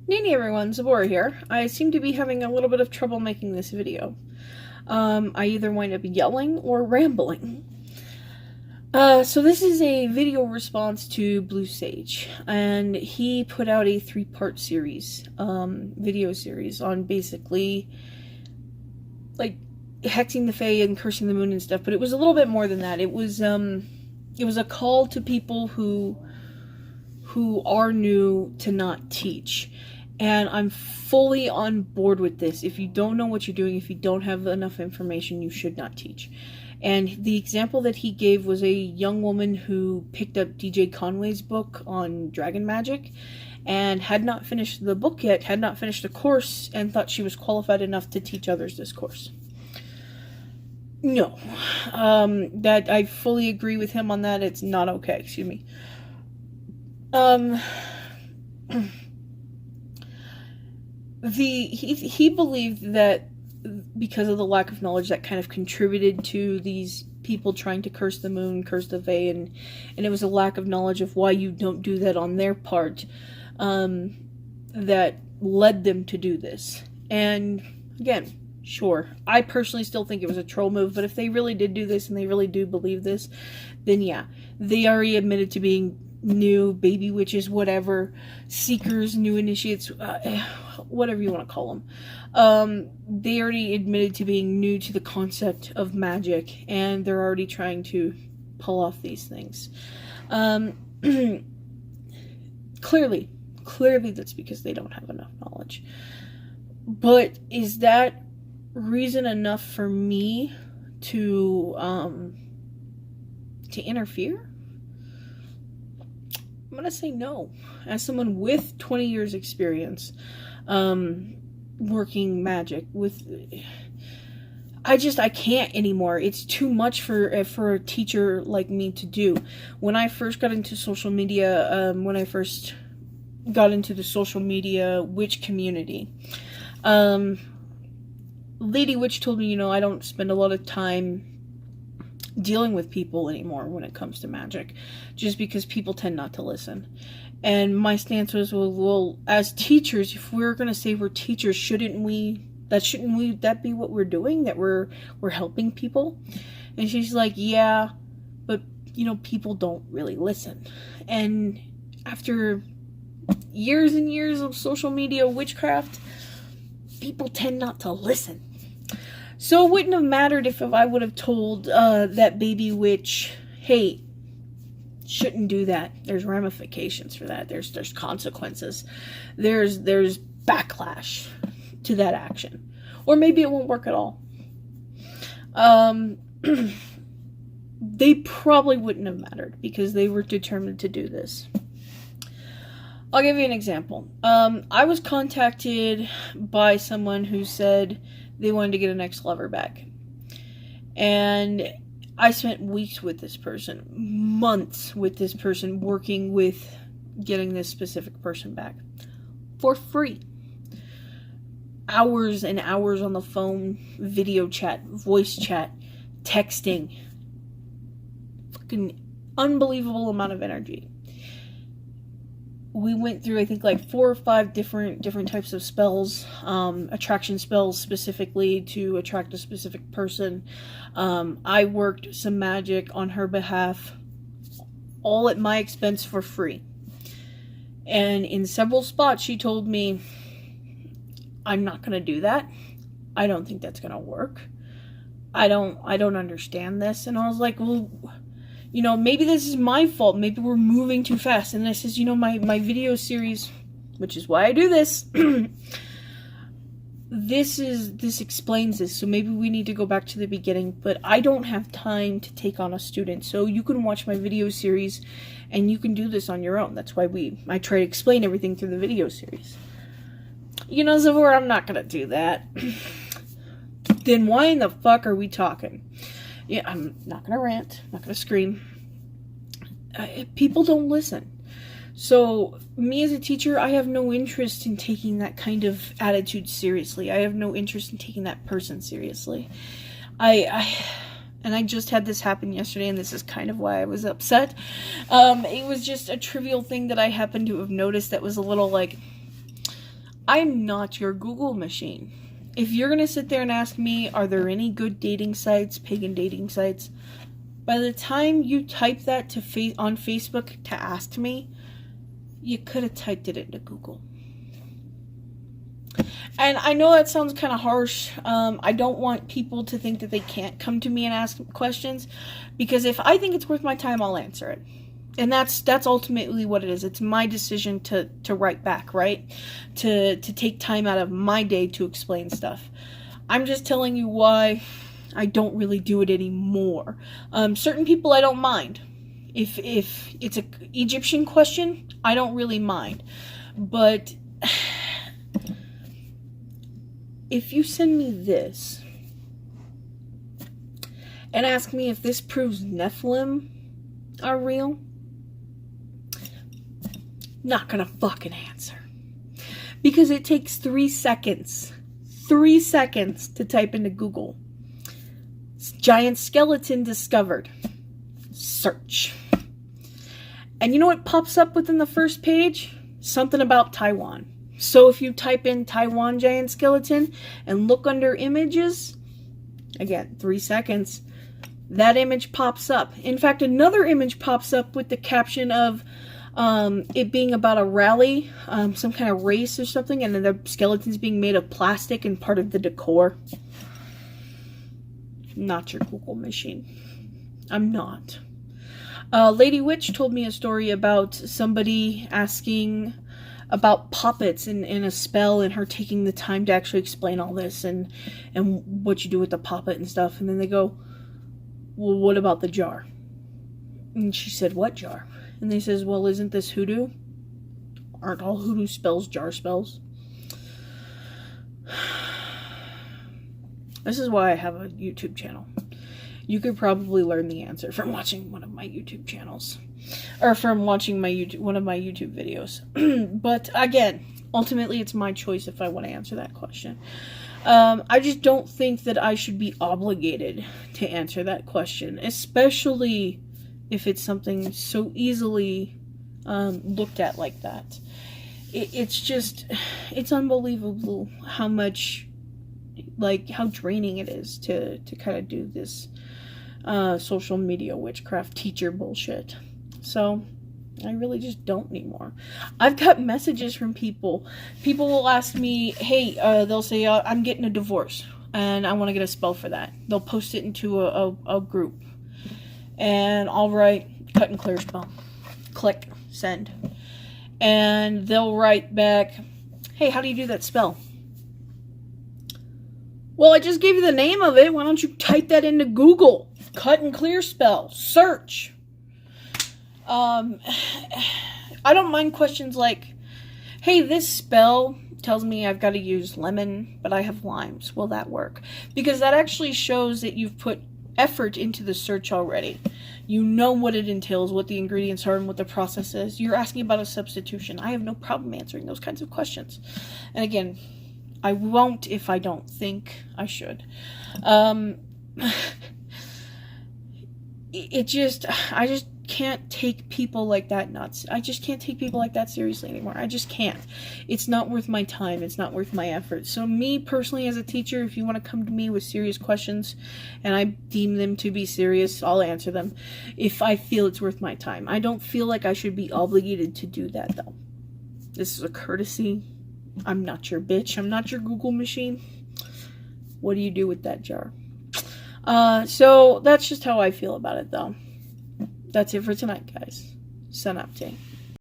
Nani everyone, Zabora here. I seem to be having a little bit of trouble making this video. I either wind up yelling or rambling. So this is a video response to Blue Sage, and he put out a 3-part series, video series on basically, like, hexing the Fae and cursing the moon and stuff, but it was a little bit more than that. It was a call to people who are new to not teach. And I'm fully on board with this. If you don't know what you're doing, if you don't have enough information, you should not teach. And the example that he gave was a young woman who picked up DJ Conway's book on dragon magic and had not finished the book yet, had not finished the course, and thought she was qualified enough to teach others this course. No. That I fully agree with him on that. It's not okay. Excuse me. He believed that because of the lack of knowledge that kind of contributed to these people trying to curse the moon, curse the Fae, and it was a lack of knowledge of why you don't do that on their part, that led them to do this. And again, sure, I personally still think it was a troll move, but if they really did do this and they really do believe this, then yeah, they already admitted to being new baby witches, whatever, seekers, new initiates, whatever you want to call them. They already admitted to being new to the concept of magic, and they're already trying to pull off these things. Clearly that's because they don't have enough knowledge. But is that reason enough for me to interfere? I'm gonna say no. As someone with 20 years experience working magic with, I can't anymore. It's too much for a teacher like me to do. When I first got into social media, when I first got into the social media witch community, Lady Witch told me, I don't spend a lot of time dealing with people anymore when it comes to magic, just because people tend not to listen. And my stance was, well, as teachers, if we're going to say we're teachers, shouldn't that be what we're doing, that we're helping people? And she's like, yeah, but people don't really listen. And after years and years of social media witchcraft, people tend not to listen. So it wouldn't have mattered if I would have told that baby witch, hey, shouldn't do that. There's ramifications for that. There's consequences. There's backlash to that action. Or maybe it won't work at all. They probably wouldn't have mattered because they were determined to do this. I'll give you an example. I was contacted by someone who said they wanted to get an ex-lover back. And I spent weeks with this person, months with this person, working with getting this specific person back. For free. Hours and hours on the phone, video chat, voice chat, texting. Fucking unbelievable amount of energy. We went through, I think, like 4 or 5 different types of spells, attraction spells specifically to attract a specific person. I worked some magic on her behalf, all at my expense for free. And in several spots, she told me, I'm not going to do that. I don't think that's going to work. I don't understand this. And I was like, well, maybe this is my fault. Maybe we're moving too fast. And this is, my video series, which is why I do this. This explains this. So maybe we need to go back to the beginning. But I don't have time to take on a student. So you can watch my video series and you can do this on your own. That's why I try to explain everything through the video series. Zavor, I'm not going to do that. Then why in the fuck are we talking? Yeah, I'm not going to rant, not going to scream. People don't listen. So, me as a teacher, I have no interest in taking that kind of attitude seriously. I have no interest in taking that person seriously. And I just had this happen yesterday, and this is kind of why I was upset. It was just a trivial thing that I happened to have noticed that was a little, like, I'm not your Google machine. If you're going to sit there and ask me, are there any good dating sites, pagan dating sites? By the time you type that on Facebook to ask me, you could have typed it into Google. And I know that sounds kind of harsh. I don't want people to think that they can't come to me and ask questions, because if I think it's worth my time, I'll answer it. And that's ultimately what it is. It's my decision to write back, right? To take time out of my day to explain stuff. I'm just telling you why I don't really do it anymore. Certain people I don't mind. If it's an Egyptian question, I don't really mind. But if you send me this and ask me if this proves Nephilim are real, not gonna fucking answer. Because it takes 3 seconds. 3 seconds to type into Google. Giant skeleton discovered. Search. And you know what pops up within the first page? Something about Taiwan. So if you type in Taiwan giant skeleton and look under images, again, 3 seconds, that image pops up. In fact, another image pops up with the caption of it being about a rally, some kind of race or something, and then the skeletons being made of plastic and part of the decor. Not your Google machine. I'm not. Lady Witch told me a story about somebody asking about puppets in a spell, and her taking the time to actually explain all this and what you do with the puppet and stuff. And then they go, well, what about the jar? And she said, what jar? And they says, well, isn't this hoodoo? Aren't all hoodoo spells jar spells? This is why I have a YouTube channel. You could probably learn the answer from watching one of my YouTube channels. Or from watching one of my YouTube videos. But again, ultimately it's my choice if I want to answer that question. I just don't think that I should be obligated to answer that question. Especially if it's something so easily looked at like that. It's unbelievable how much, like, how draining it is to kind of do this social media witchcraft teacher bullshit. So I really just don't anymore. I've got messages from people. People will ask me, hey, they'll say, I'm getting a divorce and I want to get a spell for that. They'll post it into a group. And I'll write cut and clear spell. Click send. And they'll write back, hey, how do you do that spell? Well, I just gave you the name of it. Why don't you type that into Google? Cut and clear spell. Search. I don't mind questions like, hey, this spell tells me I've got to use lemon, but I have limes. Will that work? Because that actually shows that you've put effort into the search already. You know what it entails, what the ingredients are, and what the process is. You're asking about a substitution. I have no problem answering those kinds of questions. And again, I won't if I don't think I should. I just can't take people like that nuts. I just can't take people like that seriously anymore. I just can't. It's not worth my time. It's not worth my effort. So me personally as a teacher, if you want to come to me with serious questions and I deem them to be serious, I'll answer them if I feel it's worth my time. I don't feel like I should be obligated to do that though. This is a courtesy. I'm not your bitch. I'm not your Google machine. What do you do with that jar? So that's just how I feel about it though. That's it for tonight, guys. Sun up,